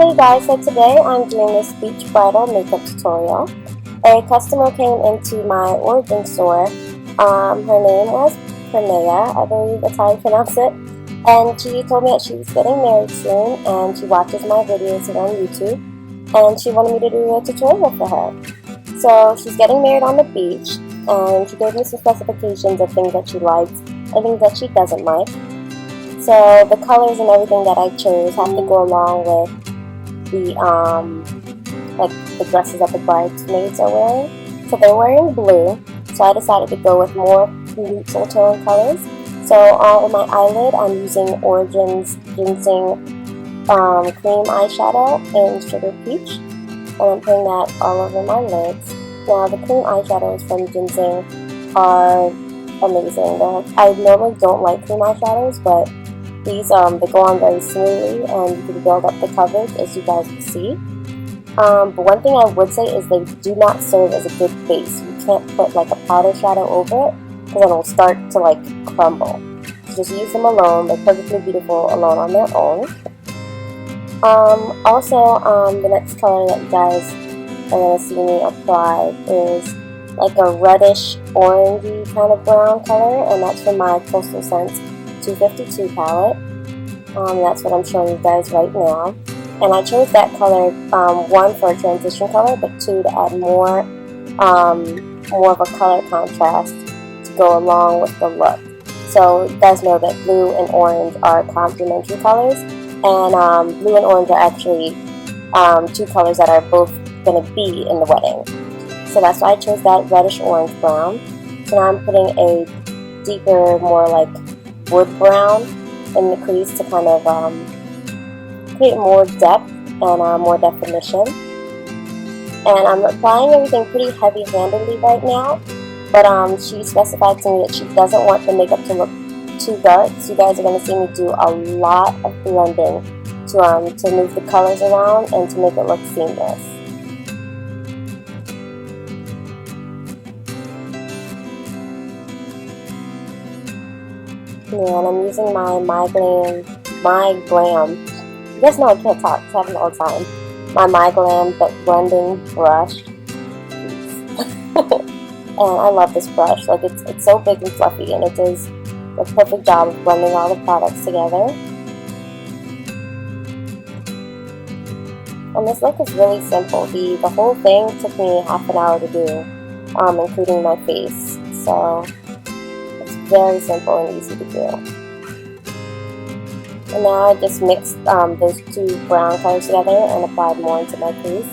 Hey guys, so today I'm doing this beach bridal makeup tutorial. A customer came into my origin store. Her name was Pranaya, I believe that's how you pronounce it. And she told me that she was getting married soon and she watches my videos here on YouTube. And she wanted me to do a tutorial for her. So she's getting married on the beach and she gave me some specifications of things that she likes and things that she doesn't like. So the colors and everything that I chose have to go along with the the dresses that the bridesmaids are wearing. So they're wearing blue, so I decided to go with more neutral tone colors. So on my eyelid, I'm using Origin's Ginzing cream eyeshadow in Sugar Peach, and I'm putting that all over my lids. Now the cream eyeshadows from Ginzing are amazing. I normally don't like cream eyeshadows, but these they go on very smoothly and you can build up the coverage, as you guys can see. But one thing I would say is they do not serve as a good base. You can't put like a powder shadow over it because then it'll start to like crumble. So just use them alone. They're perfectly beautiful alone on their own. The next color that you guys are going to see me apply is like a reddish orangey kind of brown color, and that's from my Coastal Scents 252 palette. That's what I'm showing you guys right now. And I chose that color, one, for a transition color, but two, to add more of a color contrast to go along with the look. So you guys know that blue and orange are complementary colors, and blue and orange are actually two colors that are both going to be in the wedding. So that's why I chose that reddish orange brown. So now I'm putting a deeper, more like wood brown in the crease to kind of create more depth and more definition. And I'm applying everything pretty heavy-handedly right now, but she specified to me that she doesn't want the makeup to look too dark, so you guys are going to see me do a lot of blending to move the colors around and to make it look seamless. Yeah, and I'm using my Glam. You guys know I can't talk, it's happening all the time. My Glam blending brush. And I love this brush. Like it's so big and fluffy, and it does a perfect job of blending all the products together. And this look is really simple. The whole thing took me half an hour to do, including my face. So very simple and easy to do. And now I just mixed those two brown colors together and applied more into my crease.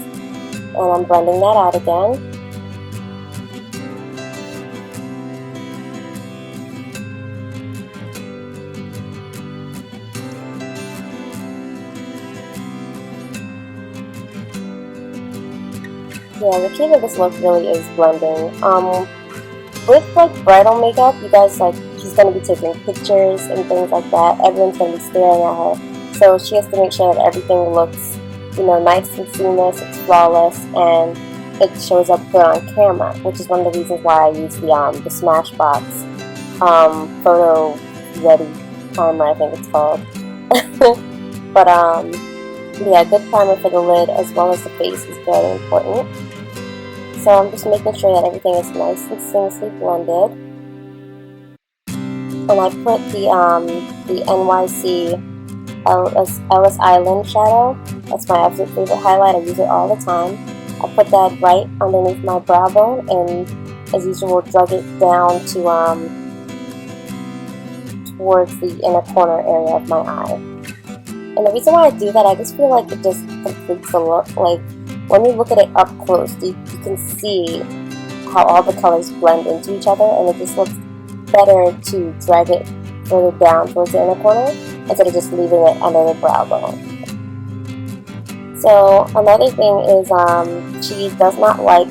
And I'm blending that out again. Yeah, the key to this look really is blending. With like bridal makeup, you guys, like, she's going to be taking pictures and things like that. Everyone's going to be staring at her, so she has to make sure that everything looks, nice and seamless, it's flawless, and it shows up good on camera, which is one of the reasons why I use the Smashbox photo ready primer, I think it's called. But yeah, good primer for the lid as well as the face is very important. So I'm just making sure that everything is nice and seamlessly blended. And I put the NYX Ellis Island shadow. That's my absolute favorite highlight. I use it all the time. I put that right underneath my brow bone, and as usual, drug it down to towards the inner corner area of my eye. And the reason why I do that, I just feel like it just completes the look. Like, when you look at it up close, you can see how all the colors blend into each other, and it just looks better to drag it further down towards the inner corner instead of just leaving it under the brow bone. So another thing is she does not like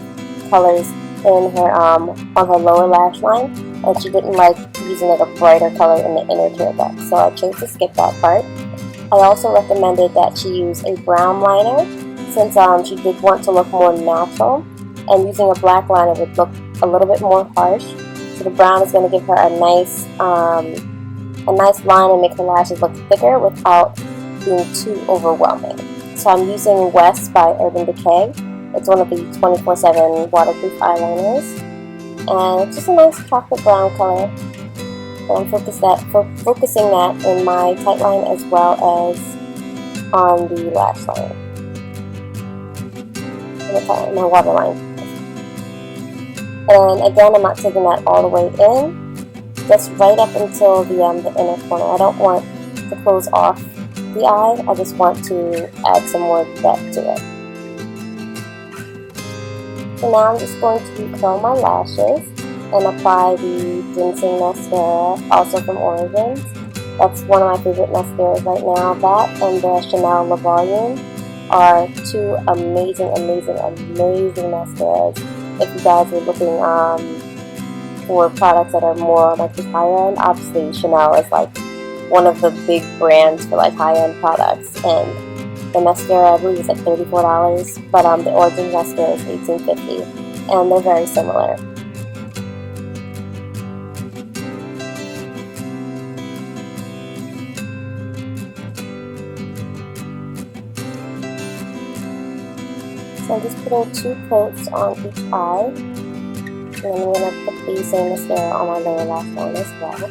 colors in her on her lower lash line, and she didn't like using like a brighter color in the inner tear duct, so I chose to skip that part. I also recommended that she use a brown liner, since she did want to look more natural, and using a black liner would look a little bit more harsh. So the brown is going to give her a nice line and make her lashes look thicker without being too overwhelming. So I'm using West by Urban Decay. It's one of the 24/7 waterproof eyeliners, and it's just a nice chocolate brown color. And I'm focusing that in my tight line as well as on the lash line, and my waterline. And again, I'm not taking that all the way in, just right up until the inner corner. I don't want to close off the eye, I just want to add some more depth to it. So now I'm just going to curl my lashes and apply the Ginzing mascara, also from Origins. That's one of my favorite mascaras right now. That and the Chanel Le Volume are two amazing mascaras. If you guys are looking for products that are more like the higher end, obviously Chanel is like one of the big brands for like high-end products, and the mascara I believe is like $34, but the Origins mascara is $18.50, and they're very similar. So I'm just putting 2 coats on each eye, and then I'm going to put the same mascara on my lower lash line as well.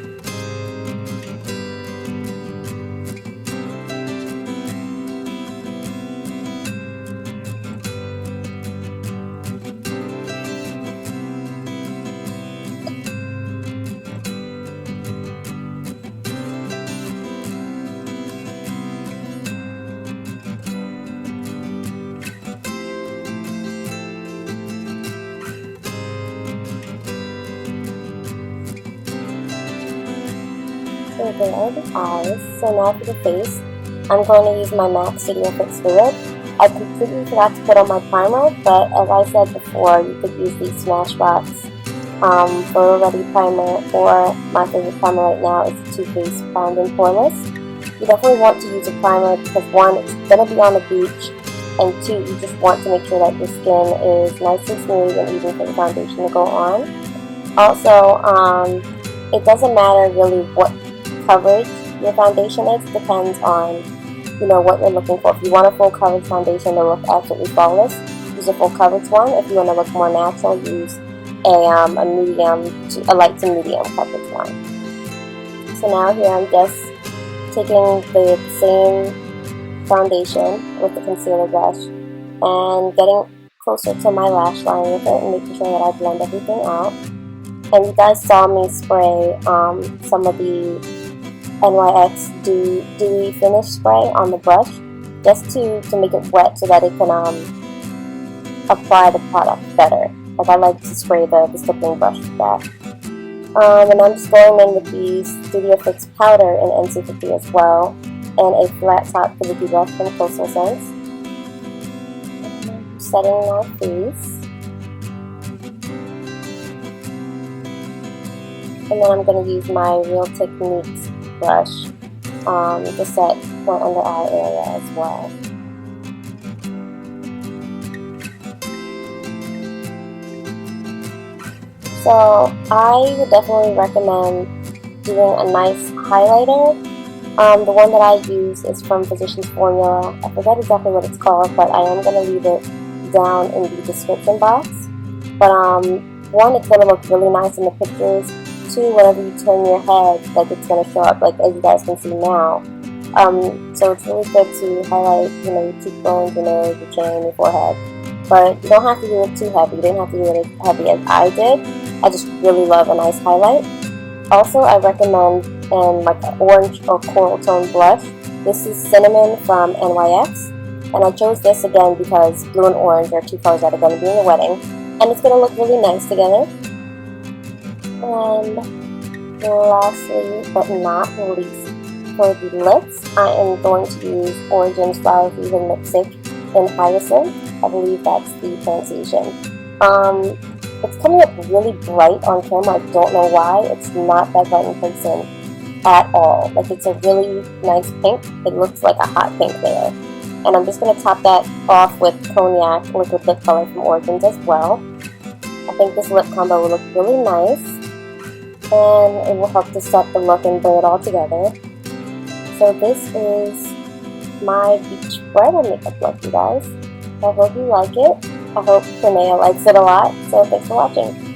So there are the eyes. So now for the face, I'm going to use my MAC Studio Fix Fluid. I completely forgot to put on my primer, but as I said before, you could use the Smashbox Photo Ready Primer, or my favorite primer right now is the Too Faced Found and Poreless. You definitely want to use a primer because 1, it's going to be on the beach, and 2, you just want to make sure that your skin is nice and smooth and even for the foundation to go on. Also, it doesn't matter really what coverage your foundation is, depends on what you're looking for. If you want a full coverage foundation to look absolutely flawless, use a full coverage one. If you want to look more natural, use a light to medium coverage one. So now here I'm just taking the same foundation with the concealer brush and getting closer to my lash line with it and making sure that I blend everything out. And you guys saw me spray some of the NYX Dewy Finish spray on the brush, just to make it wet so that it can apply the product better. Like I like to spray the stippling brush with that. And I'm just going in with the Studio Fix powder in NC50 as well, and a flat top filigree brush from Coastal Scents. Setting my face. And then I'm going to use my Real Techniques brush to set my under eye area as well. So I would definitely recommend doing a nice highlighter. The one that I use is from Physicians Formula. I forget exactly what it's called, but I am going to leave it down in the description box. But 1, it's going to look really nice in the pictures. 2, whenever you turn your head, like it's going to show up, like as you guys can see now. So it's really good to highlight, your cheekbones, your nose, your chin, your forehead. But you don't have to do it too heavy. You didn't have to do it as heavy as I did. I just really love a nice highlight. Also, I recommend in like an orange or coral tone blush. This is Cinnamon from NYX. And I chose this again because blue and orange are 2 colors that are going to be in the wedding. And it's going to look really nice together. And lastly, but not least, for the lips, I am going to use Origins Flower Fusion Lipstick in Hyacinth. I believe that's the pronunciation. It's coming up really bright on camera. I don't know why. It's not that bright in person at all. Like, it's a really nice pink. It looks like a hot pink there. And I'm just going to top that off with Cognac liquid lip color from Origins as well. I think this lip combo will look really nice, and it will help to set the look and bring it all together. So this is my beach bridal makeup look, you guys. I hope you like it. I hope Pranea likes it a lot. So thanks for watching.